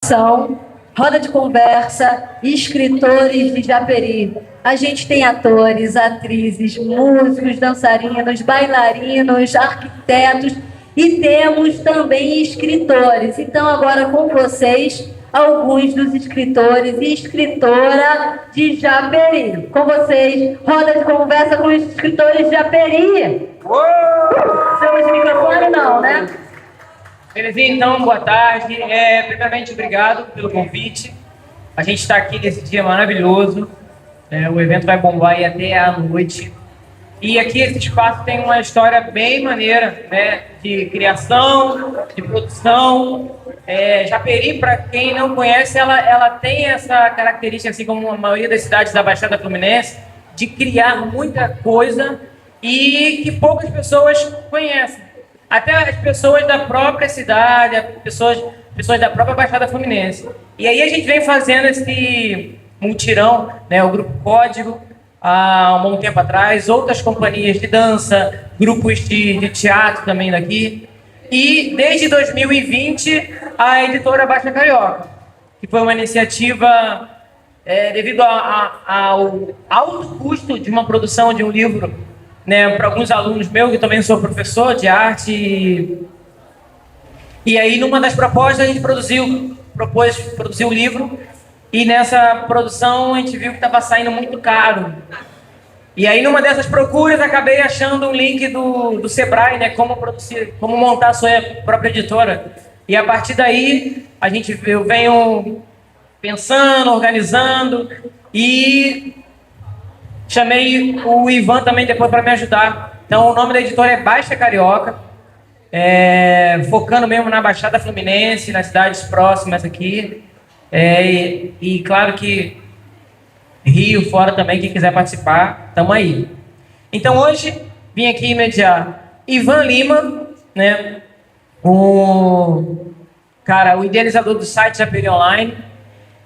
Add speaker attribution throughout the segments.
Speaker 1: São roda de conversa, escritores de Japeri. A gente tem atores, atrizes, músicos, dançarinos, bailarinos, arquitetos e temos também escritores. Então, agora com vocês, alguns dos escritores e escritora de Japeri. Com vocês, roda de conversa com os escritores de Japeri. Estamos de microfone, não, né?
Speaker 2: Belezinha, então, boa tarde. Primeiramente, obrigado pelo convite. A gente está aqui nesse dia maravilhoso. O evento vai bombar aí até a noite. E aqui esse espaço tem uma história bem maneira, né? De criação, de produção. Japeri, para quem não conhece, ela tem essa característica, assim como a maioria das cidades da Baixada Fluminense, de criar muita coisa e que poucas pessoas conhecem. Até as pessoas da própria cidade, pessoas da própria Baixada Fluminense. E aí a gente vem fazendo esse mutirão, né, o Grupo Código, há um bom tempo atrás, outras companhias de dança, grupos de teatro também daqui. E desde 2020, a editora Baixa Carioca, que foi uma iniciativa devido ao alto custo de uma produção de um livro, né, para alguns alunos meus, que também sou professor de arte. E aí, numa das propostas, a gente propôs produzir o livro, e nessa produção a gente viu que estava saindo muito caro. E aí, numa dessas procuras, acabei achando um link do Sebrae, né, como montar a sua própria editora. E a partir daí, eu venho pensando, organizando, e chamei o Ivan também depois para me ajudar. Então, o nome da editora é Baixa Carioca, focando mesmo na Baixada Fluminense, nas cidades próximas aqui. E claro que Rio, fora também, quem quiser participar, estamos aí. Então, hoje, vim aqui mediar Ivan Lima, né, o idealizador do site Japeri Online.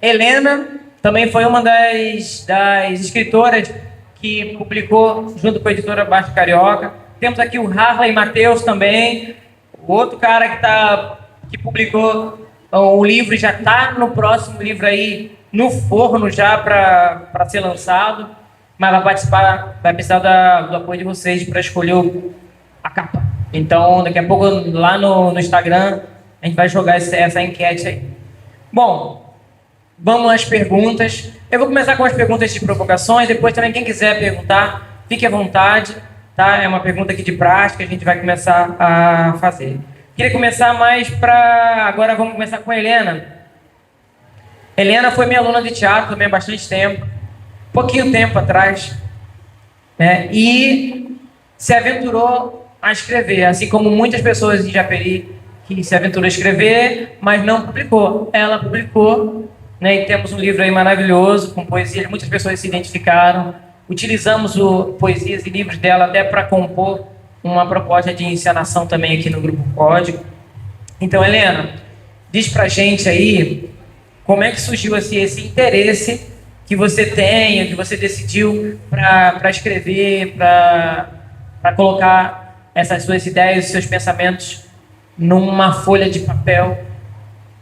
Speaker 2: Helena também foi uma das escritoras que publicou junto com a editora Baixa Carioca. Temos aqui o Harley Matheus também, o outro cara que publicou o livro, já está no próximo livro aí, no forno já para ser lançado, mas vai precisar do apoio de vocês para escolher a capa. Então, daqui a pouco, lá no Instagram, a gente vai jogar essa enquete aí. Bom, vamos às perguntas. Eu vou começar com as perguntas de provocações, depois também quem quiser perguntar, fique à vontade, tá? É uma pergunta aqui de prática, a gente vai começar a fazer. Queria começar agora vamos começar com a Helena. Helena foi minha aluna de teatro também há bastante tempo, pouquinho tempo atrás, né? E se aventurou a escrever, assim como muitas pessoas em Japeri que se aventurou a escrever, mas não publicou. Ela publicou, né, e temos um livro aí maravilhoso, com poesias, muitas pessoas se identificaram. Utilizamos poesias e livros dela até para compor uma proposta de encenação também aqui no Grupo Código. Então, Helena, diz pra gente aí como é que surgiu esse interesse que você tem, que você decidiu para escrever, para colocar essas suas ideias, seus pensamentos numa folha de papel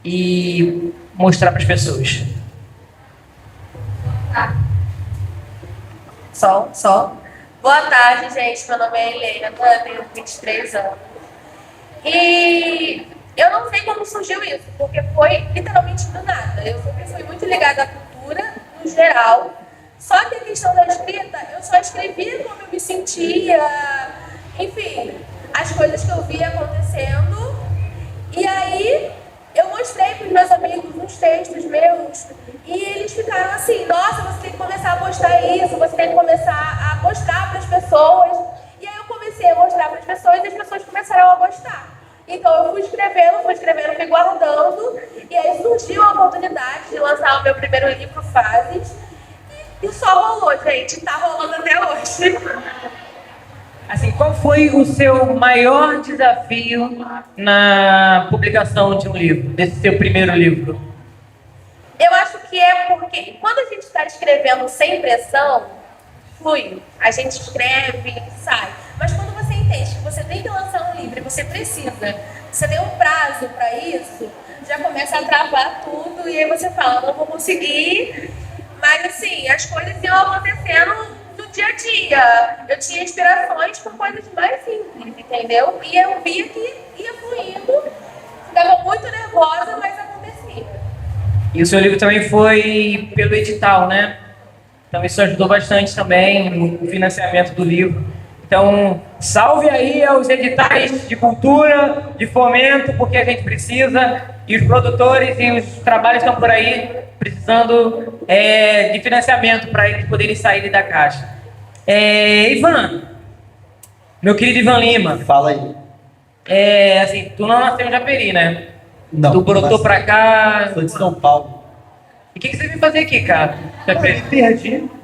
Speaker 2: e mostrar para as pessoas.
Speaker 3: Só. Boa tarde, gente. Meu nome é Helena, eu tenho 23 anos. E eu não sei como surgiu isso, porque foi literalmente do nada. Eu sempre fui muito ligada à cultura, no geral. Só que a questão da escrita, eu só escrevia como eu me sentia, enfim, as coisas que eu via acontecendo. E aí eu mostrei para os meus amigos uns textos meus e eles ficaram assim: nossa, você tem que começar a postar isso, você tem que começar a mostrar para as pessoas. E aí eu comecei a mostrar para as pessoas e as pessoas começaram a gostar. Então eu fui escrevendo, fui guardando, e aí surgiu a oportunidade de lançar o meu primeiro livro, Fases, e só rolou, gente, tá rolando até hoje.
Speaker 2: Assim, qual foi o seu maior desafio na publicação de um livro, desse seu primeiro livro?
Speaker 3: Eu acho que é porque quando a gente está escrevendo sem pressão, flui. A gente escreve e sai. Mas quando você entende que você tem que lançar um livro e você tem um prazo para isso, já começa a travar tudo e aí você fala, não vou conseguir, mas assim, as coisas iam acontecendo no dia a dia. Eu tinha inspirações por coisas mais simples, entendeu? E eu via que ia fluindo, ficava muito nervosa, mas acontecia.
Speaker 2: E o seu livro também foi pelo edital, né? Então isso ajudou bastante também no financiamento do livro. Então, salve aí aos editais de cultura, de fomento, porque a gente precisa, e os produtores e os trabalhos estão por aí precisando de financiamento para eles poderem sair da caixa. Ivan, meu querido Ivan Lima.
Speaker 4: Fala aí.
Speaker 2: Assim, tu não nasceu em Japeri, né?
Speaker 4: Não.
Speaker 2: Tu brotou pra cá.
Speaker 4: Sou de São Paulo.
Speaker 2: E o que você veio fazer aqui, cara?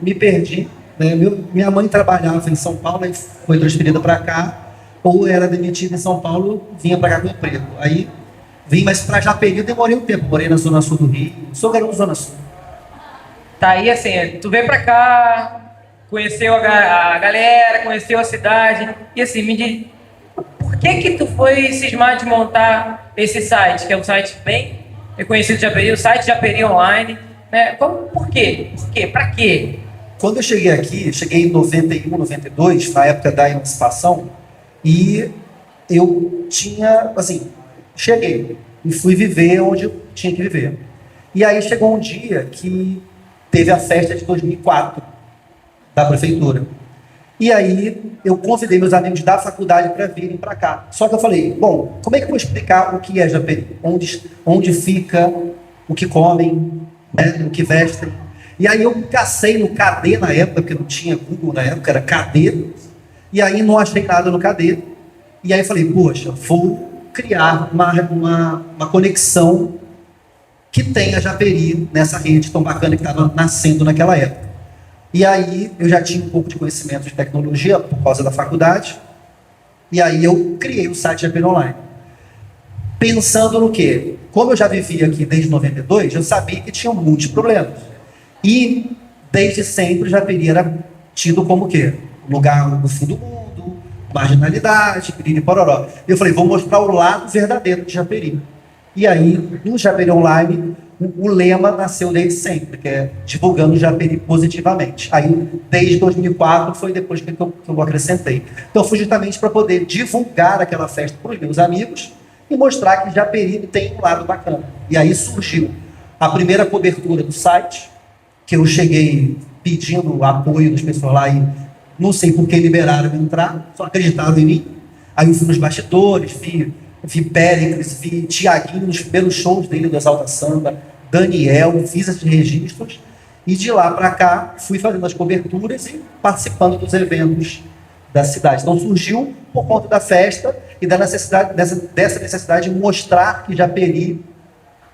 Speaker 4: Me perdi. Né? Minha mãe trabalhava em São Paulo e foi transferida para cá, ou era demitida em São Paulo, vinha para cá com emprego. Aí vim, mas para Japeri eu demorei um tempo. Morei na Zona Sul do Rio. Sou garoto da Zona Sul.
Speaker 2: Tá aí, assim, tu veio pra cá, conheceu a galera, conheceu a cidade, e assim, me diz, por que tu foi cismar de montar esse site, que é um site bem reconhecido de Japeri, o site Japeri Online, né? Por quê? Por quê? Pra quê?
Speaker 4: Quando eu cheguei aqui, cheguei em 91, 92, na época da emancipação, e eu tinha, assim, cheguei e fui viver onde eu tinha que viver. E aí chegou um dia que teve a festa de 2004 da prefeitura. E aí eu convidei meus amigos da faculdade para virem para cá. Só que eu falei, bom, como é que eu vou explicar o que é Japeri? Onde fica, o que comem, né, o que vestem. E aí eu cacei no KD na época, porque não tinha Google na época, era KD. E aí não achei nada no KD. E aí eu falei, poxa, vou criar uma conexão que tenha Japeri nessa rede tão bacana que estava nascendo naquela época. E aí eu já tinha um pouco de conhecimento de tecnologia por causa da faculdade. E aí eu criei o site Japeri Online. Pensando no quê? Como eu já vivia aqui desde 92, eu sabia que tinha muitos problemas. E desde sempre Japeri era tido como o quê? Lugar no fim do mundo, marginalidade, piriri pororó. Eu falei, vou mostrar o lado verdadeiro de Japeri. E aí, no Japeri Online, o lema nasceu desde sempre, que é divulgando Japeri positivamente. Aí, desde 2004, foi depois que eu acrescentei. Então, foi justamente para poder divulgar aquela festa para os meus amigos e mostrar que Japeri tem um lado bacana. E aí surgiu a primeira cobertura do site, que eu cheguei pedindo o apoio das pessoas lá e não sei por que liberaram eu entrar, só acreditaram em mim. Aí eu fui nos bastidores, vi Péricles, vi Tiaguinho nos primeiros shows dele do Exalta Samba, Daniel, fiz esses registros e de lá para cá fui fazendo as coberturas e participando dos eventos da cidade. Então surgiu por conta da festa e da necessidade, dessa necessidade de mostrar que Japeri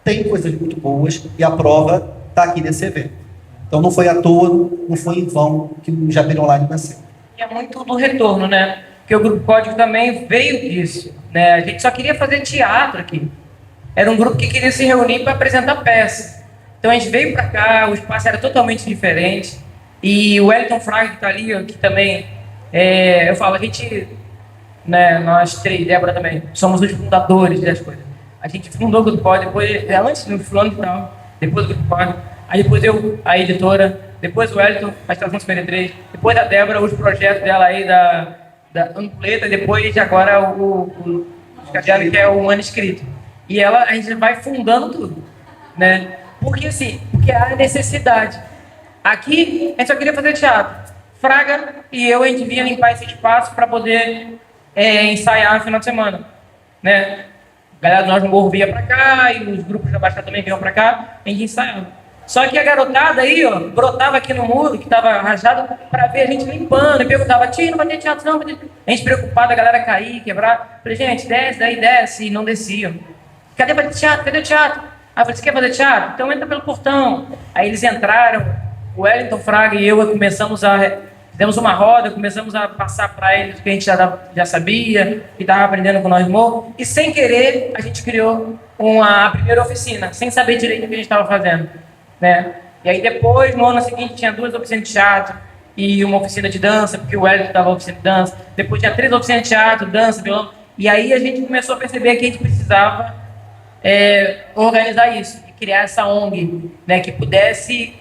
Speaker 4: tem coisas muito boas e a prova está aqui nesse evento. Então não foi à toa, não foi em vão que o Japeri Online nasceu.
Speaker 2: E é muito do retorno, né? Porque o Grupo Código também veio disso, né? A gente só queria fazer teatro aqui. Era um grupo que queria se reunir para apresentar peça. Então a gente veio para cá, o espaço era totalmente diferente. E o Wellington Fraga, que está ali, que também, eu falo, a gente, né, nós três, Débora também, somos os fundadores das coisas. A gente fundou o Grupo Código, depois, antes no fulano e tal, depois do Grupo Código. Aí depois eu, a editora, depois o Wellington, a Estação 53, depois a Débora, os projetos dela aí da Ampuleta, depois agora o Cadeado, que é o manuscrito. E a gente vai fundando tudo, né? Porque assim, porque há necessidade. Aqui, a gente só queria fazer teatro. Fraga e eu, a gente vinha limpar esse espaço para poder ensaiar no final de semana, né? A galera do Nós no Morro vinha para cá, e os grupos da Baixada também vinham para cá, a gente ensaiava. Só que a garotada aí, ó, brotava aqui no muro, que estava rajado, para ver a gente limpando, e perguntava, tio, não vai ter teatro não? A gente preocupada, a galera cair, quebrar. Falei, gente, desce, daí desce, e não desciam. Cadê o teatro? Cadê o teatro? Aí eu falei, você quer fazer teatro? Então entra pelo portão. Aí eles entraram, o Wellington Fraga e eu fizemos uma roda, começamos a passar para eles o que a gente já sabia, que estava aprendendo com nós no morro, e sem querer a gente criou a primeira oficina, sem saber direito o que a gente estava fazendo, né? E aí depois, no ano seguinte, tinha 2 oficinas de teatro e uma oficina de dança, porque o Wellington dava oficina de dança, depois tinha 3 oficinas de teatro, dança, violão, e aí a gente começou a perceber que a gente precisava organizar isso, e criar essa ONG, né, que pudesse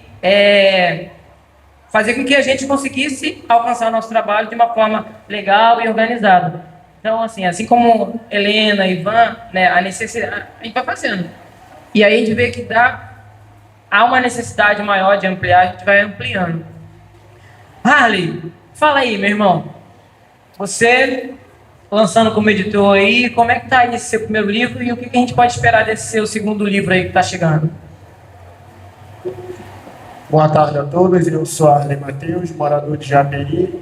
Speaker 2: fazer com que a gente conseguisse alcançar o nosso trabalho de uma forma legal e organizada. Então, assim como Helena, Ivan, né, a necessidade, a gente vai fazendo. E aí a gente vê que há uma necessidade maior de ampliar, a gente vai ampliando. Harley, fala aí, meu irmão. Você, lançando como editor aí, como é que tá aí esse seu primeiro livro e o que a gente pode esperar desse seu segundo livro aí que está chegando?
Speaker 5: Boa tarde a todos, eu sou Harley Matheus, morador de Japeri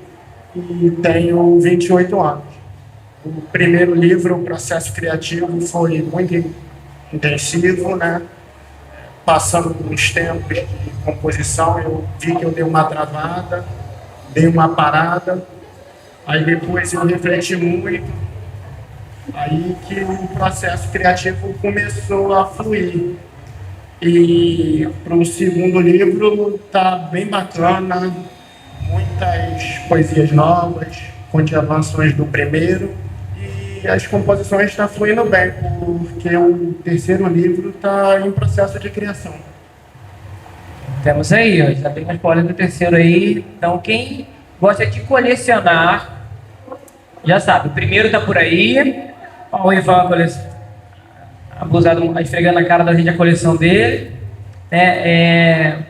Speaker 5: e tenho 28 anos. O primeiro livro, o processo criativo, foi muito intensivo, né? Passando por uns tempos de composição, eu vi que eu dei uma travada, dei uma parada, aí depois eu refleti muito, aí que o processo criativo começou a fluir. E para o segundo livro tá bem bacana, muitas poesias novas, continuações do primeiro, e as composições estão fluindo bem, porque o terceiro livro está em processo de criação.
Speaker 2: Temos aí, ó, já tem uma spoiler do terceiro aí. Então, quem gosta de colecionar, já sabe, o primeiro está por aí. Ó, o Ivan abusado, esfregando na cara da gente a coleção dele.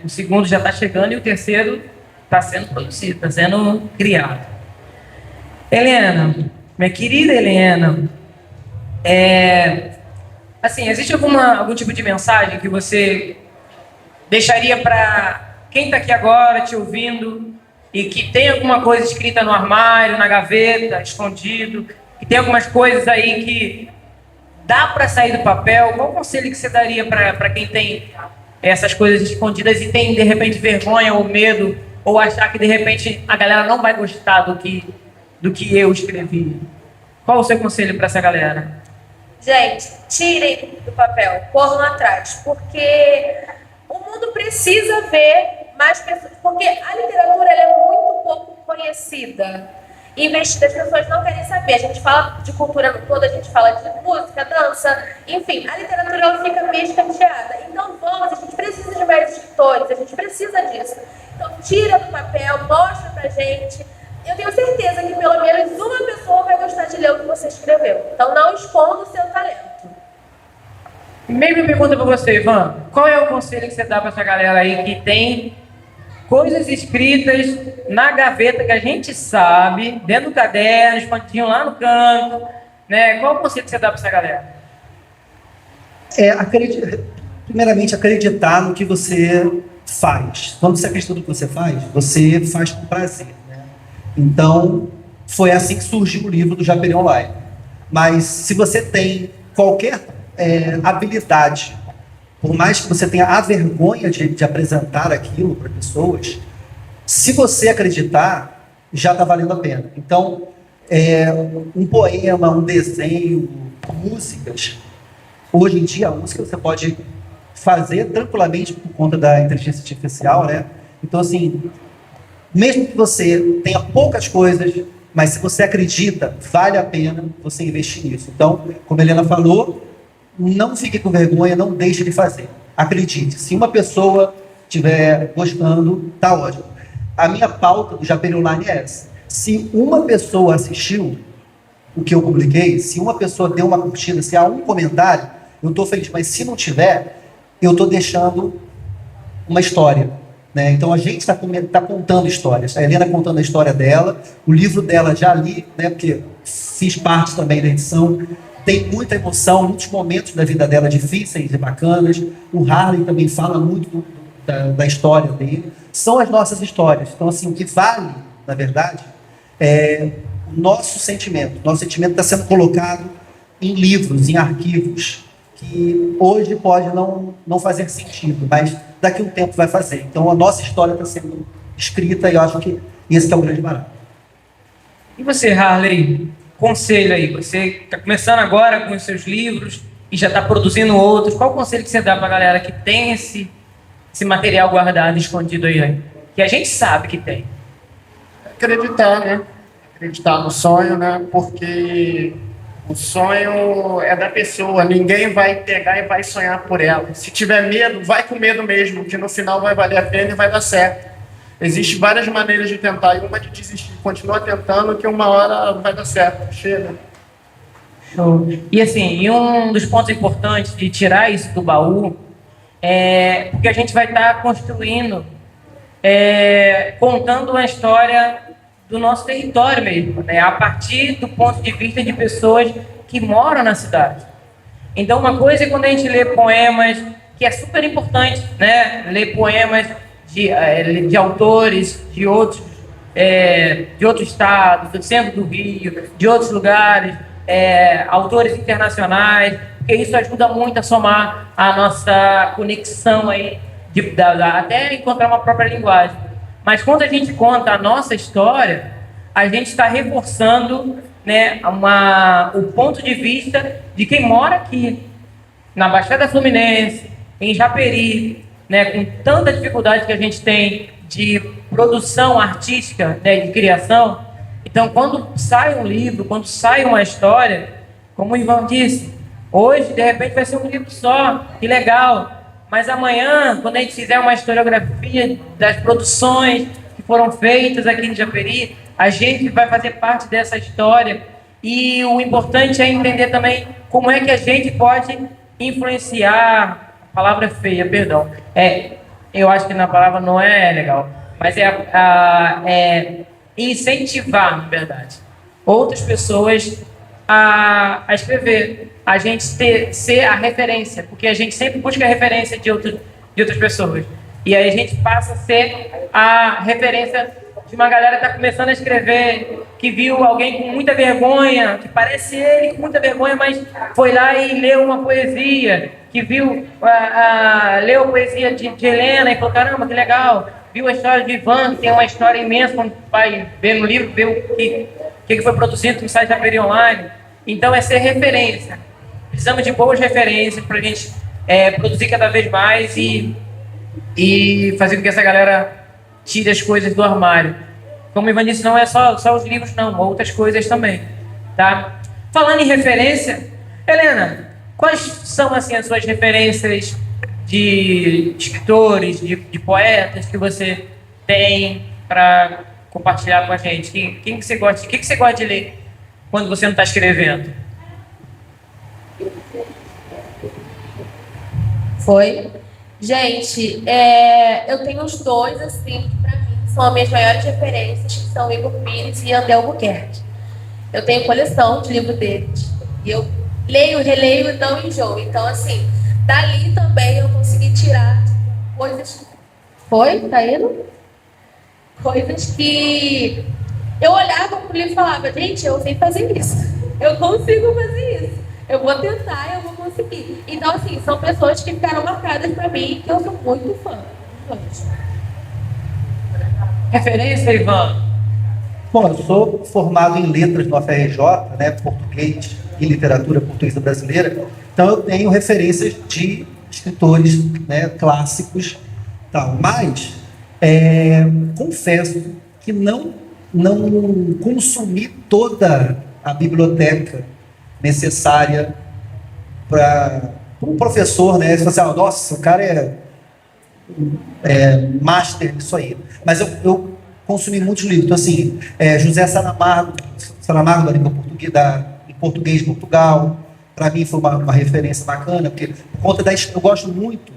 Speaker 2: O segundo já está chegando e o terceiro está sendo produzido, está sendo criado. Helena, minha querida Helena, existe algum tipo de mensagem que você deixaria para quem está aqui agora te ouvindo e que tem alguma coisa escrita no armário, na gaveta, escondido, que tem algumas coisas aí que dá para sair do papel? Qual o conselho que você daria para quem tem essas coisas escondidas e tem, de repente, vergonha ou medo, ou achar que, de repente, a galera não vai gostar do que eu escrevi? Qual o seu conselho para essa galera?
Speaker 3: Gente, tirem do papel, corram atrás, porque o mundo precisa ver mais pessoas, porque a literatura ela é muito pouco conhecida. Investida, as pessoas não querem saber. A gente fala de cultura no todo, a gente fala de música, dança, enfim, a literatura ela fica meio escanteada. Então a gente precisa de mais escritores, a gente precisa disso. Então tira do papel, mostra pra gente. Eu tenho certeza que pelo menos uma pessoa vai gostar de ler o que você escreveu. Então não esconda o seu talento.
Speaker 2: Mesma pergunta para você, Ivan. Qual é o conselho que você dá para essa galera aí que tem coisas escritas na gaveta que a gente sabe, dentro do caderno, escondidinho lá no canto, né? Qual o conselho que você dá para essa galera?
Speaker 4: Primeiramente, acreditar no que você faz. Quando você acredita no que você faz com prazer, né? Então, foi assim que surgiu o livro do Japeri Online. Mas, se você tem qualquer habilidade, por mais que você tenha a vergonha de apresentar aquilo para pessoas, se você acreditar, já está valendo a pena. Então, um poema, um desenho, músicas. Hoje em dia, a música você pode fazer tranquilamente por conta da inteligência artificial, né? Então, assim, mesmo que você tenha poucas coisas, mas se você acredita, vale a pena você investir nisso. Então, como a Helena falou, não fique com vergonha, não deixe de fazer. Acredite, se uma pessoa estiver gostando, tá ótimo. A minha pauta do Japeri Online é essa. Se uma pessoa assistiu o que eu publiquei, se uma pessoa deu uma curtida, se há um comentário, eu estou feliz. Mas se não tiver, eu estou deixando uma história, né? Então a gente está contando histórias. A Helena contando a história dela, o livro dela já li, né? Porque fiz parte também da edição. Tem muita emoção, muitos momentos da vida dela difíceis e bacanas. O Harley também fala muito da história dele. São as nossas histórias. Então, assim, o que vale, na verdade, é o nosso sentimento. Nosso sentimento está sendo colocado em livros, em arquivos, que hoje pode não fazer sentido, mas daqui a um tempo vai fazer. Então, a nossa história está sendo escrita e eu acho que esse é o grande barato.
Speaker 2: E você, Harley? Conselho aí, você está começando agora com os seus livros e já está produzindo outros. Qual o conselho que você dá para a galera que tem esse material guardado, escondido aí? Que a gente sabe que tem.
Speaker 5: Acreditar, né? Acreditar no sonho, né? Porque O sonho é da pessoa, ninguém vai pegar e vai sonhar por ela. Se tiver medo, vai com medo mesmo, que no final vai valer a pena e vai dar certo. Existem várias maneiras de tentar, e uma de desistir. Continua tentando que uma hora vai dar certo. Chega.
Speaker 2: Show. E assim, e um dos pontos importantes de tirar isso do baú é porque a gente vai estar construindo, contando uma história do nosso território mesmo, né? A partir do ponto de vista de pessoas que moram na cidade. Então, uma coisa é quando a gente lê poemas, que é super importante, né? Ler poemas de autores de outros estados, do centro do Rio, de outros lugares, autores internacionais, porque isso ajuda muito a somar a nossa conexão aí, até encontrar uma própria linguagem. Mas quando a gente conta a nossa história, a gente está reforçando, né, o ponto de vista de quem mora aqui, na Baixada Fluminense, em Japeri, né, com tanta dificuldade que a gente tem de produção artística, né, de criação. Então, quando sai um livro, quando sai uma história, como o Ivan disse, hoje, de repente, vai ser um livro só, que legal. Mas amanhã, quando a gente fizer uma historiografia das produções que foram feitas aqui em Japeri, a gente vai fazer parte dessa história. E o importante é entender também como é que a gente pode influenciar. A palavra é feia, perdão. Eu acho que na palavra não é legal, mas é incentivar, na verdade, outras pessoas a escrever. A gente ser a referência, porque a gente sempre busca a referência de outras pessoas. E aí a gente passa a ser a referência de uma galera que está começando a escrever, que viu alguém com muita vergonha, que parece ele com muita vergonha, mas foi lá e leu uma poesia, que viu, leu a poesia de Helena e falou, caramba, que legal. Viu a história de Ivan, que tem uma história imensa, quando vai ver no livro, ver o que foi produzido no site da Japeri Online. Então é ser referência. Precisamos de boas referências para a gente produzir cada vez mais e fazer com que essa galera tire as coisas do armário. Como o Ivan disse, não é só os livros, não, outras coisas também. Tá? Falando em referência, Helena, quais são assim, as suas referências de escritores, de poetas que você tem para compartilhar com a gente? Quem que você gosta? O que você gosta de ler quando você não está escrevendo?
Speaker 3: Foi. Gente, eu tenho os dois, assim, que pra mim são as minhas maiores referências, que são Igor Pires e André Albuquerque. Eu tenho coleção de livros deles. E eu leio, releio e não enjoo. Então, assim, dali também eu consegui tirar coisas... Foi? Tá indo? Coisas que eu olhava pro livro e falava, gente, eu sei fazer isso. Eu consigo fazer isso. Eu vou tentar, eu vou conseguir. Então, assim, são pessoas que ficaram marcadas pra mim, que eu sou muito fã.
Speaker 2: Referência, Ivan?
Speaker 4: Bom, eu sou formado em letras no UFRJ, né, português e literatura portuguesa brasileira, então eu tenho referências de escritores, né, clássicos, tal. Mas confesso que não consumi toda a biblioteca necessária para um professor, né? Você fala assim, nossa, o cara é master nisso aí. Mas eu consumi muitos livros. Então, assim, José Saramago da língua portuguesa, em português de Portugal, para mim foi uma referência bacana, porque por conta eu gosto muito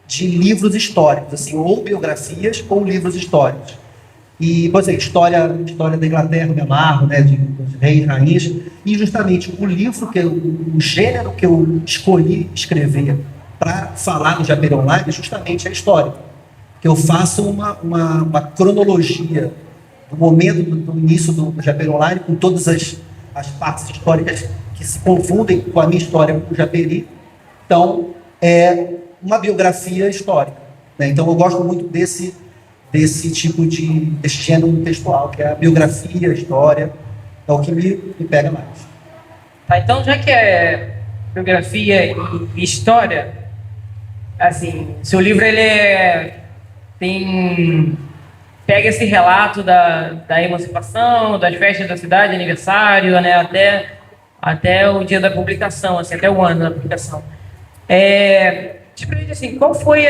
Speaker 4: de livros históricos, assim, ou biografias ou livros históricos. E, por exemplo, história da Inglaterra, me amarro, né, dos reis e rainhas, e justamente o livro, o gênero que eu escolhi escrever para falar no Japeri Online, justamente a história. Que eu faço uma cronologia do momento do início do Japeri Online, com todas as partes históricas que se confundem com a minha história com o Japeri. Então, é uma biografia histórica, né? Então, eu gosto muito desse tipo desse gênero textual, que é a biografia, a história, é o que me pega mais.
Speaker 2: Tá, então, já que é biografia e história, assim, seu livro pega esse relato da emancipação, das festas da cidade, aniversário, né, até até o dia da publicação, assim, até o ano da publicação. Tipo, assim, qual foi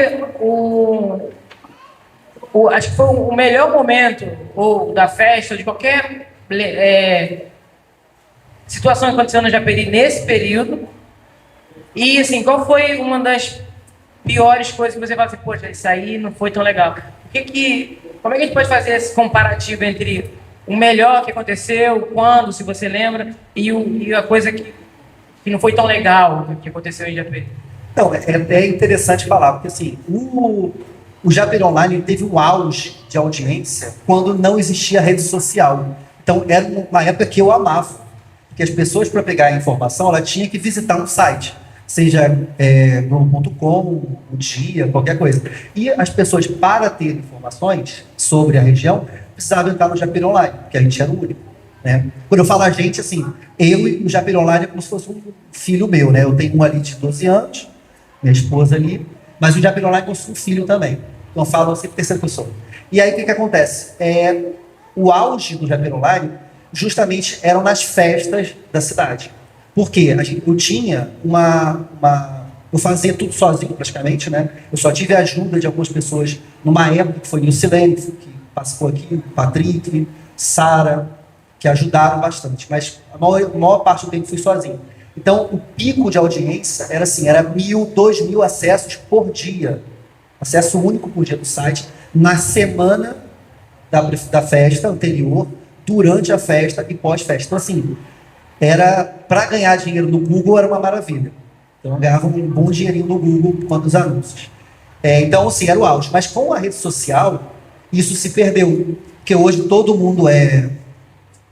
Speaker 2: acho que foi o melhor momento, ou da festa, ou de qualquer situação que aconteceu no Japeri nesse período? E, assim, qual foi uma das piores coisas que você fala assim, poxa, isso aí não foi tão legal? Como é que a gente pode fazer esse comparativo entre o melhor que aconteceu, quando, se você lembra, e a coisa que não foi tão legal que aconteceu em Japeri?
Speaker 4: Então, é interessante falar, porque assim, o Japeri Online teve um auge de audiência quando não existia rede social. Então, era uma época que eu amava, porque as pessoas, para pegar a informação, ela tinha que visitar um site, seja Globo.com, o Dia, qualquer coisa. E as pessoas, para ter informações sobre a região, precisavam entrar no Japeri Online, porque a gente era o único. Né? Quando eu falo a gente, assim, eu e o Japeri Online é como se fosse um filho meu, né? Eu tenho um ali de 12 anos, minha esposa ali, mas o Japeri Online é um filho também. Então eu falo sempre terceira pessoa. E aí o que acontece? O auge do Japeri Online justamente eram nas festas da cidade. Por quê? Eu tinha eu fazia tudo sozinho praticamente, né? Eu só tive a ajuda de algumas pessoas numa época que foi o Silene, que passou aqui, Patrick, Sara, que ajudaram bastante, mas a maior parte do tempo fui sozinho. Então, o pico de audiência era assim, era 1.000, 2.000 acessos por dia. Acesso único por dia do site, na semana da festa anterior, durante a festa e pós-festa. Então, assim, para ganhar dinheiro no Google era uma maravilha. Então, eu ganhava um bom dinheirinho no Google quanto os anúncios. Então, assim, era o auge. Mas com a rede social, isso se perdeu. Porque hoje todo mundo é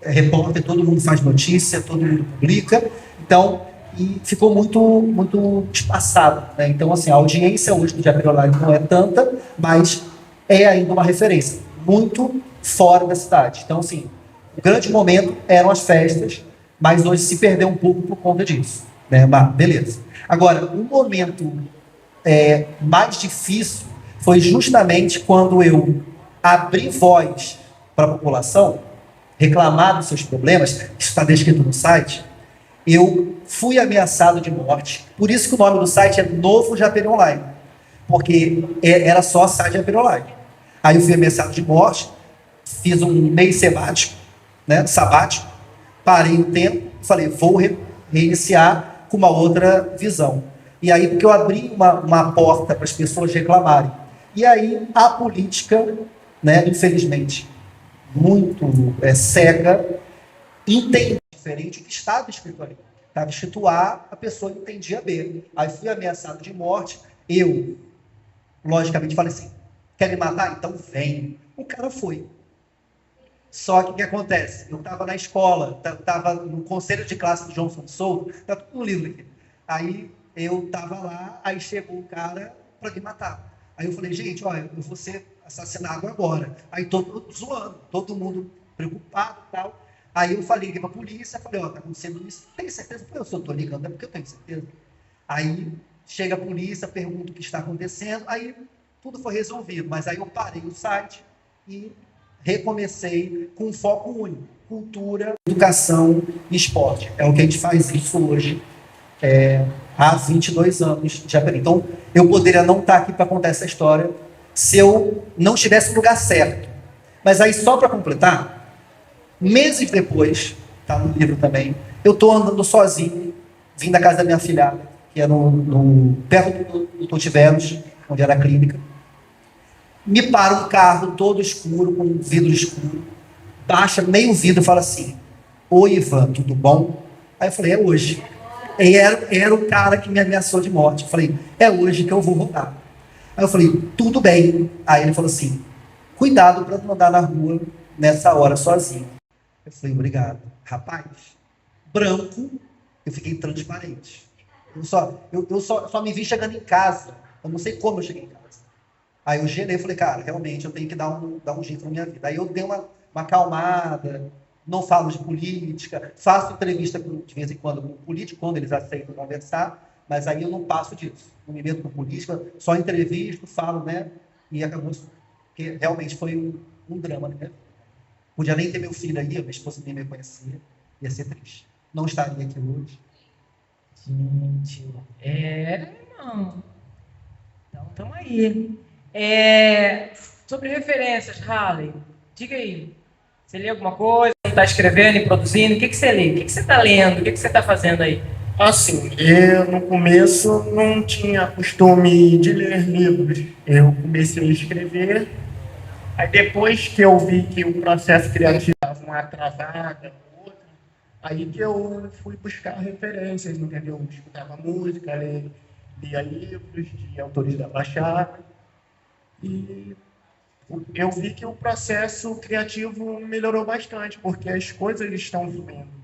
Speaker 4: repórter, todo mundo faz notícia, todo mundo publica. Então, e ficou muito espaçado. Né? Então, assim, a audiência hoje do Japeri Online não é tanta, mas é ainda uma referência muito fora da cidade. Então, assim, o grande momento eram as festas, mas hoje se perdeu um pouco por conta disso. Né? Mas, beleza. Agora, o momento mais difícil foi justamente quando eu abri voz para a população, reclamar dos seus problemas, isso está descrito no site, eu fui ameaçado de morte. Por isso que o nome do site é Novo Japeri Online, porque era só site Japeri Online. Aí eu fui ameaçado de morte, fiz um mês sabático, parei um tempo, falei, vou reiniciar com uma outra visão. E aí, porque eu abri uma porta para as pessoas reclamarem. E aí, a política, né, infelizmente, muito cega, entende diferente o que estava escrito ali. Estava escrito A, a pessoa entendia B. Aí fui ameaçado de morte, eu, logicamente, falei assim, quer me matar? Então vem. O cara foi. Só que o que acontece? Eu estava na escola, estava no conselho de classe do Johnson Souto, está tudo no livro aqui. Aí eu estava lá, aí chegou o cara para me matar. Aí eu falei, gente, olha, eu vou ser assassinado agora. Aí todo zoando, todo mundo preocupado e tal. Aí eu falei para a polícia, falei, ó, tá acontecendo isso. Tem certeza? Eu só estou ligando, é porque eu tenho certeza. Aí chega a polícia, pergunta o que está acontecendo, aí tudo foi resolvido. Mas aí eu parei o site e recomecei com um foco único: cultura, educação e esporte. É o que a gente faz isso hoje, há 22 anos de Japeri. Então, eu poderia não estar aqui para contar essa história se eu não estivesse no lugar certo. Mas aí, só para completar, meses depois, está no livro também, eu estou andando sozinho, vim da casa da minha filhada, que é perto do Totiveros, onde era a clínica. Me para um carro todo escuro, com um vidro escuro, baixa meio vidro e fala assim, oi Ivan, tudo bom? Aí eu falei, é hoje. E era o cara que me ameaçou de morte. Eu falei, é hoje que eu vou rodar. Aí eu falei, tudo bem. Aí ele falou assim, cuidado para não andar na rua nessa hora sozinho. Eu falei, obrigado. Rapaz, branco, eu fiquei transparente. Eu só me vi chegando em casa. Eu não sei como eu cheguei em casa. Aí eu gelei e falei, cara, realmente eu tenho que dar um jeito na minha vida. Aí eu dei uma acalmada, não falo de política, faço entrevista de vez em quando com político, quando eles aceitam conversar, mas aí eu não passo disso. Não me meto com política, só entrevisto, falo, né? E acabou, porque realmente foi um drama, né? Podia nem ter meu filho aí, a minha esposa nem me conhecia, ia ser triste. não estaria aqui hoje.
Speaker 2: Gente, não. Então, estamos aí. Sobre referências, Harley, diga aí. Você lê alguma coisa? Está escrevendo e produzindo? O que você lê? O que você está lendo? O que você está fazendo aí?
Speaker 5: Assim, eu no começo não tinha costume de ler livros. Eu comecei a escrever, aí depois que eu vi que o processo criativo estava uma travada, outra, aí que eu fui buscar referências, entendeu? Eu escutava música, lia livros de autores da Baixada, e eu vi que o processo criativo melhorou bastante, porque as coisas estão fluindo.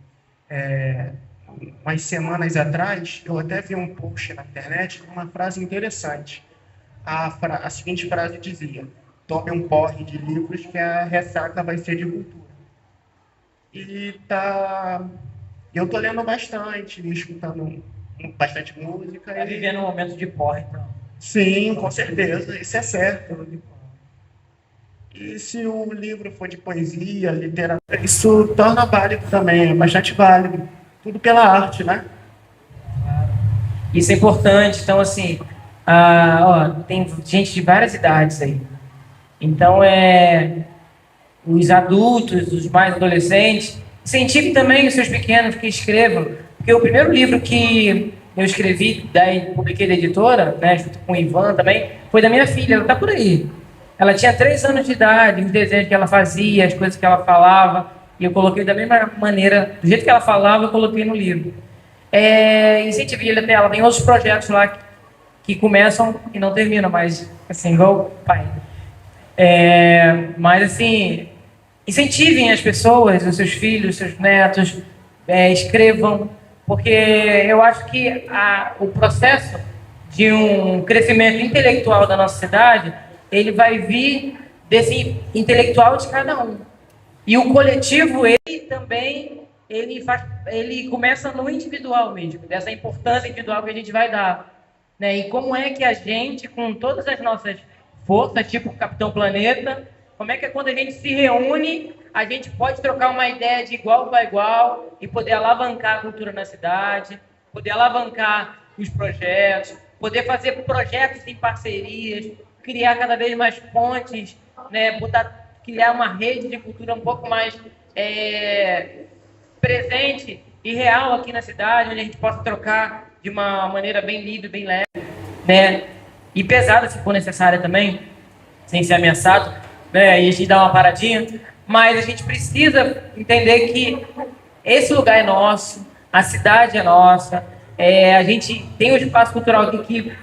Speaker 5: Umas semanas atrás, eu até vi um post na internet com uma frase interessante. A seguinte frase dizia: tome um porre de livros que a ressaca vai ser de cultura. Eu estou lendo bastante, escutando bastante música.
Speaker 2: Está vivendo um momento de porre, então.
Speaker 5: Sim, com certeza, isso é certo. E se o livro for de poesia, literatura, isso torna válido também, é bastante válido. Tudo pela arte, né?
Speaker 2: Isso é importante. Então, assim, tem gente de várias idades aí. Então, os adultos, os mais adolescentes, incentive também os seus pequenos que escrevam. Porque o primeiro livro que eu escrevi, daí publiquei da editora, né, junto com o Ivan também, foi da minha filha. Ela está por aí. Ela tinha 3 anos de idade, os desenhos que ela fazia, as coisas que ela falava, e eu coloquei da mesma maneira, do jeito que ela falava, eu coloquei no livro. Incentivei ela, tem outros projetos lá que começam e não terminam, mas assim, igual o pai. Mas assim, incentivem as pessoas, os seus filhos, os seus netos, escrevam, porque eu acho que o processo de um crescimento intelectual da nossa cidade, ele vai vir desse intelectual de cada um. E o coletivo, ele começa no individual mesmo, dessa importância individual que a gente vai dar, né? E como é que a gente, com todas as nossas forças, tipo o Capitão Planeta, como é que quando a gente se reúne, a gente pode trocar uma ideia de igual para igual e poder alavancar a cultura na cidade, poder alavancar os projetos, poder fazer projetos em parcerias, criar cada vez mais pontes, né? Criar uma rede de cultura um pouco mais presente e real aqui na cidade, onde a gente possa trocar de uma maneira bem livre, bem leve, né? E pesada, se for necessária também, sem ser ameaçado, né? E a gente dá uma paradinha, mas a gente precisa entender que esse lugar é nosso, a cidade é nossa, a gente tem um espaço cultural aqui,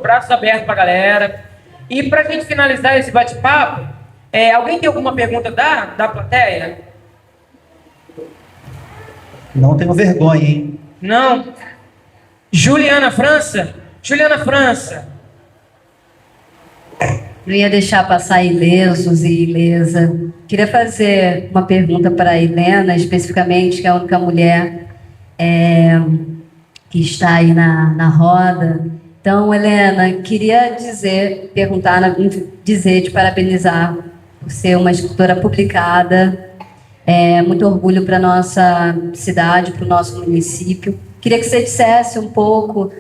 Speaker 2: braços abertos para a galera. E para a gente finalizar esse bate-papo, alguém tem alguma pergunta da plateia?
Speaker 4: Não tenho vergonha, hein?
Speaker 2: Não. Juliana França? Juliana França.
Speaker 1: Não ia deixar passar ilesos e ilesa. Queria fazer uma pergunta para a Helena, especificamente, que é a única mulher que está aí na roda. Então, Helena, queria te parabenizar por ser uma escritora publicada. Muito orgulho para a nossa cidade, para o nosso município. Queria que você dissesse um pouco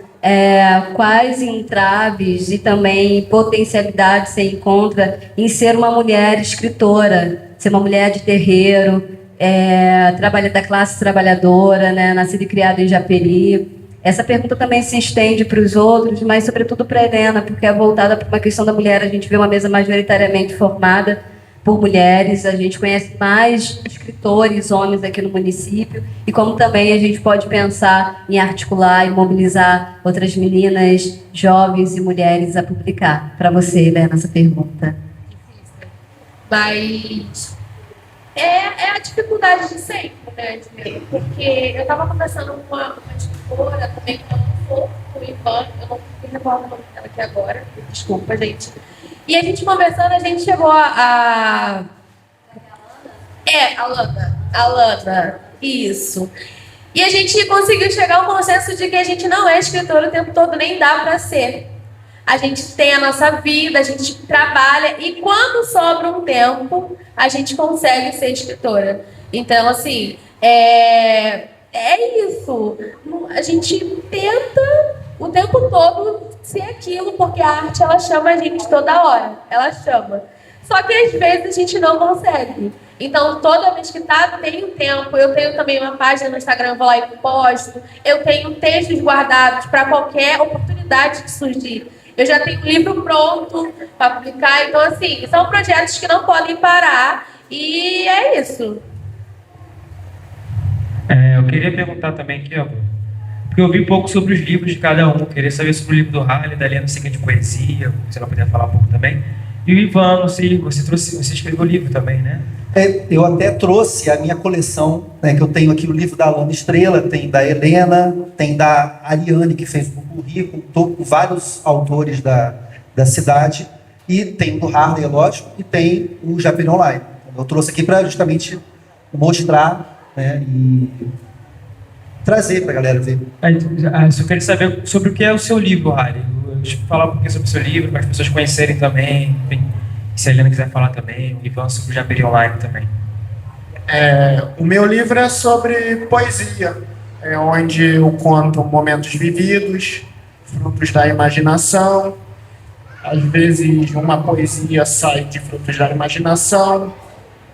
Speaker 1: quais entraves e também potencialidades você encontra em ser uma mulher escritora, ser uma mulher de terreiro, trabalha da classe trabalhadora, né, nascida e criada em Japeri. Essa pergunta também se estende para os outros, mas sobretudo para a Helena, porque é voltada para uma questão da mulher. A gente vê uma mesa majoritariamente formada por mulheres, a gente conhece mais escritores, homens aqui no município, e como também a gente pode pensar em articular e mobilizar outras meninas, jovens e mulheres a publicar. Para você, Helena, essa pergunta.
Speaker 3: Mas é a dificuldade de sempre, né? Porque eu estava conversando com uma escritora também, que eu não sou com o Ivan, eu não me recordo o nome dela aqui agora, desculpa, gente. E a gente conversando, a gente chegou a Lana, isso. E a gente conseguiu chegar ao consenso de que a gente não é escritora o tempo todo, nem dá para ser. A gente tem a nossa vida, a gente trabalha e quando sobra um tempo, a gente consegue ser escritora. Então, assim, é isso. A gente tenta o tempo todo ser aquilo, porque a arte, ela chama a gente toda hora. Ela chama. Só que às vezes a gente não consegue. Então, toda vez que tem um tempo, eu tenho também uma página no Instagram, eu vou lá e posto. Eu tenho textos guardados para qualquer oportunidade que surgir. Eu já tenho um livro pronto para publicar. Então, assim, são projetos que não podem parar. E é isso.
Speaker 2: Eu queria perguntar também aqui, ó, porque eu vi um pouco sobre os livros de cada um. Eu queria saber sobre o livro do Harley, da Helena, sei que é de poesia, se ela puder falar um pouco também. E o Ivan, você escreveu o livro também, né?
Speaker 4: Eu até trouxe a minha coleção, né, que eu tenho aqui o livro da Alana Estrela, tem da Helena, tem da Ariane, que fez o currículo, com vários autores da cidade, e tem o do Harley, é lógico, e tem o Japeri Online. Eu trouxe aqui para justamente mostrar, né, e trazer para a galera ver.
Speaker 2: Eu queria saber sobre o que é o seu livro, Harley. Falar um pouquinho sobre o seu livro, para as pessoas conhecerem também, enfim. Se a Helena quiser falar também, o Ivan sobre o Japeri Online também.
Speaker 5: O meu livro é sobre poesia, onde eu conto momentos vividos, frutos da imaginação. Às vezes uma poesia sai de frutos da imaginação,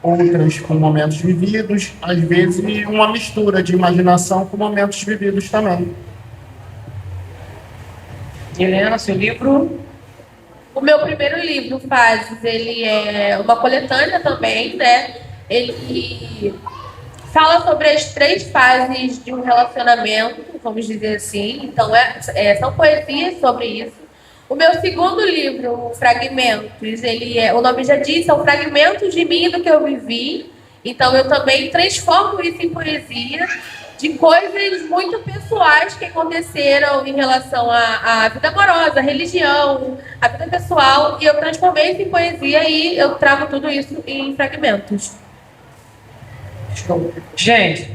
Speaker 5: outras com momentos vividos, às vezes uma mistura de imaginação com momentos vividos também.
Speaker 2: Helena, seu livro?
Speaker 3: O meu primeiro livro, Fases, ele é uma coletânea também, né? Ele fala sobre as 3 fases de um relacionamento, vamos dizer assim. Então, são poesias sobre isso. O meu segundo livro, Fragmentos, o nome já diz, são fragmentos de mim e do que eu vivi. Então, eu também transformo isso em poesia, de coisas muito pessoais que aconteceram em relação à vida amorosa, à religião, à vida pessoal, e eu transformei isso em poesia e eu trago tudo isso em fragmentos.
Speaker 2: Gente,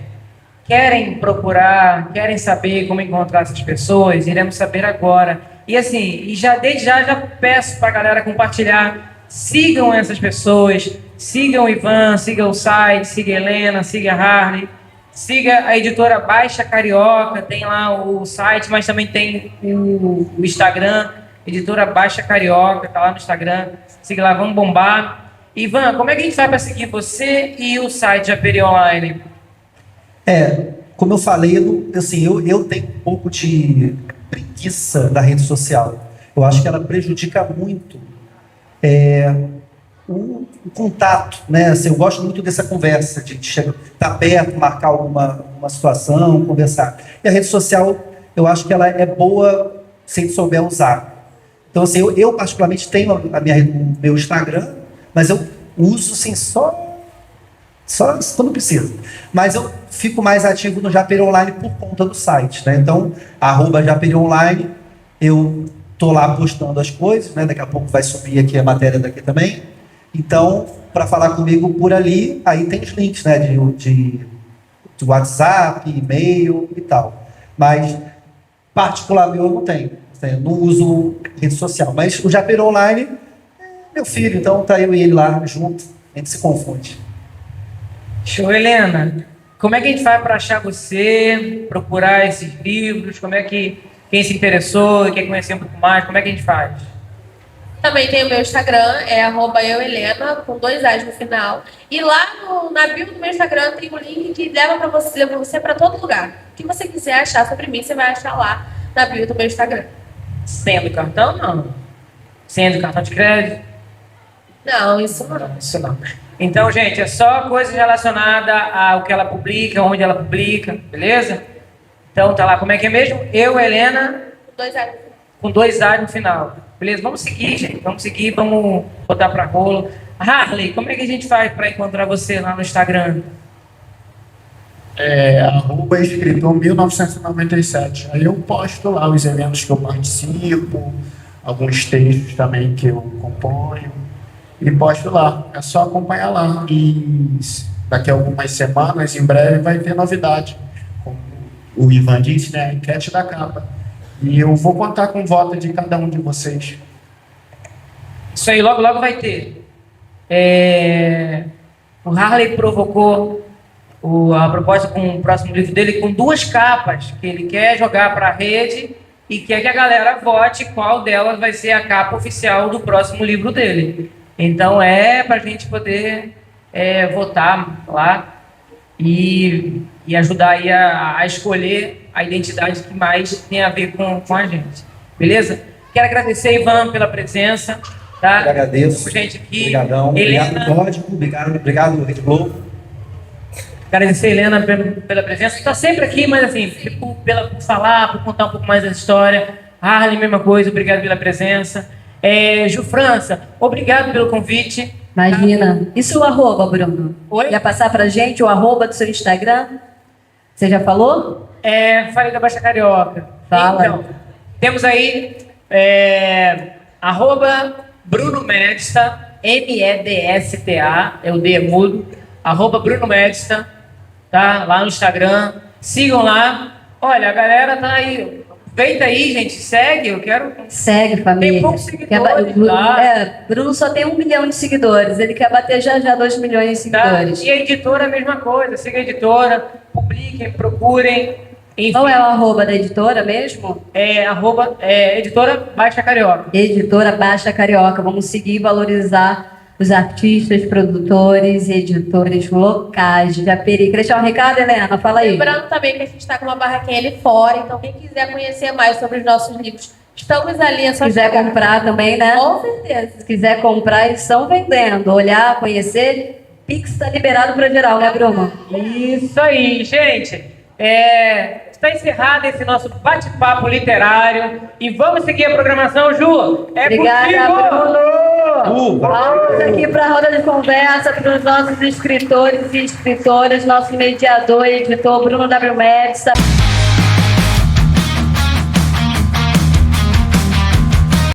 Speaker 2: querem saber como encontrar essas pessoas? Iremos saber agora. E assim, desde já peço para a galera compartilhar. Sigam essas pessoas, sigam o Ivan, sigam o site, sigam a Helena, sigam a Harley. Siga a editora Baixa Carioca, tem lá o site, mas também tem o Instagram, editora Baixa Carioca, tá lá no Instagram. Siga lá, vamos bombar. Ivan, como é que a gente faz para seguir você e o site Japeri Online?
Speaker 4: Como eu falei, eu tenho um pouco de preguiça da rede social. Eu acho que ela prejudica muito o contato, né? Assim, eu gosto muito dessa conversa, de estar perto, marcar uma situação, conversar. E a rede social, eu acho que ela é boa se a gente souber usar. Então, assim, eu particularmente tenho o meu Instagram, mas eu uso, assim, só quando preciso. Mas eu fico mais ativo no Japeri Online por conta do site, né? Então, @Japeri Online, eu tô lá postando as coisas, né? Daqui a pouco vai subir aqui a matéria daqui também. Então, para falar comigo por ali, aí tem os links, né, de WhatsApp, e-mail e tal. Mas, particularmente, eu não tenho. Eu não uso rede social. Mas o Japeri Online é meu filho, então tá eu e ele lá junto. A gente se confunde.
Speaker 2: Show, Helena. Como é que a gente faz para achar você, procurar esses livros? Como é que quem se interessou e quer conhecer um pouco mais, como é que a gente faz?
Speaker 3: Também tem o meu Instagram, @euhelena, com 2 A's no final. E lá na bio do meu Instagram tem um link que leva você para todo lugar. O que você quiser achar sobre mim, você vai achar lá na bio do meu Instagram.
Speaker 2: Sendo cartão, não. Sendo cartão de crédito?
Speaker 3: Não, isso não.
Speaker 2: Isso não. Então, gente, é só coisa relacionada ao que ela publica, onde ela publica, beleza? Então, tá lá, como é que é mesmo? Helena, com 2 A's no final. Beleza? Vamos seguir, gente. Vamos botar pra rolo. Harley, como é que a gente faz para encontrar você lá no Instagram?
Speaker 5: @escritor1997. Aí eu posto lá os eventos que eu participo, alguns textos também que eu componho, e posto lá. É só acompanhar lá. E daqui a algumas semanas, em breve, vai ter novidade. Como o Ivan disse, né? A enquete da capa. E eu vou contar com o voto de cada um de vocês.
Speaker 2: Isso aí, logo vai ter. O Harley provocou a proposta com o próximo livro dele com 2 capas, que ele quer jogar para a rede e quer que a galera vote qual delas vai ser a capa oficial do próximo livro dele. Então é para a gente poder votar lá e ajudar aí a escolher a identidade que mais tem a ver com a gente. Beleza? Quero agradecer, Ivan, pela presença. Tá?
Speaker 4: Eu agradeço.
Speaker 2: Gente aqui.
Speaker 4: Obrigadão.
Speaker 2: Helena,
Speaker 4: Obrigado, Código. Obrigado, Rede Globo.
Speaker 2: agradecer a Helena pela presença. Está sempre aqui, mas assim, por falar, por contar um pouco mais da história. Harley, mesma coisa, obrigado pela presença. Ju França, obrigado pelo convite.
Speaker 1: Imagina. Isso o arroba, Bruno?
Speaker 2: Oi?
Speaker 1: Ia passar pra gente o arroba do seu Instagram? Você já falou?
Speaker 2: Falei da Baixa Carioca.
Speaker 1: Fala.
Speaker 2: Então, temos aí arroba Bruno Medsta, MEDSTA, o D é mudo, arroba Bruno Medsta, tá? Lá no Instagram. Sigam lá. Olha, a galera tá aí. Aproveita aí, gente. Segue, eu quero...
Speaker 1: Segue, família.
Speaker 2: Tem poucos seguidores,
Speaker 1: Bruno só tem 1 milhão de seguidores. Ele quer bater já 2 milhões de
Speaker 2: Tá?
Speaker 1: seguidores.
Speaker 2: E a editora, a mesma coisa. Siga a editora, publiquem, procurem. Enfim,
Speaker 1: Qual é o arroba da editora mesmo?
Speaker 2: editora Baixa Carioca.
Speaker 1: Editora Baixa Carioca. Vamos seguir e valorizar os artistas, produtores e editores locais de Japeri. Quer deixar um recado, Helena? Fala aí.
Speaker 3: Lembrando também que a gente está com uma barraquinha ali fora, então quem quiser conhecer mais sobre os nossos livros, estamos ali.
Speaker 1: Se quiser comprar também, né?
Speaker 3: Com certeza.
Speaker 1: Se quiser comprar, eles estão vendendo. Olhar, conhecer, Pix está liberado para geral, né, Bruno?
Speaker 2: Isso aí, gente. Está encerrado esse nosso bate-papo literário. E vamos seguir a programação, Ju.
Speaker 1: Obrigada, Bruno.
Speaker 4: Vai.
Speaker 1: Vamos aqui para a roda de conversa para os nossos escritores e escritoras, nosso mediador e editor Bruno W. Medsta.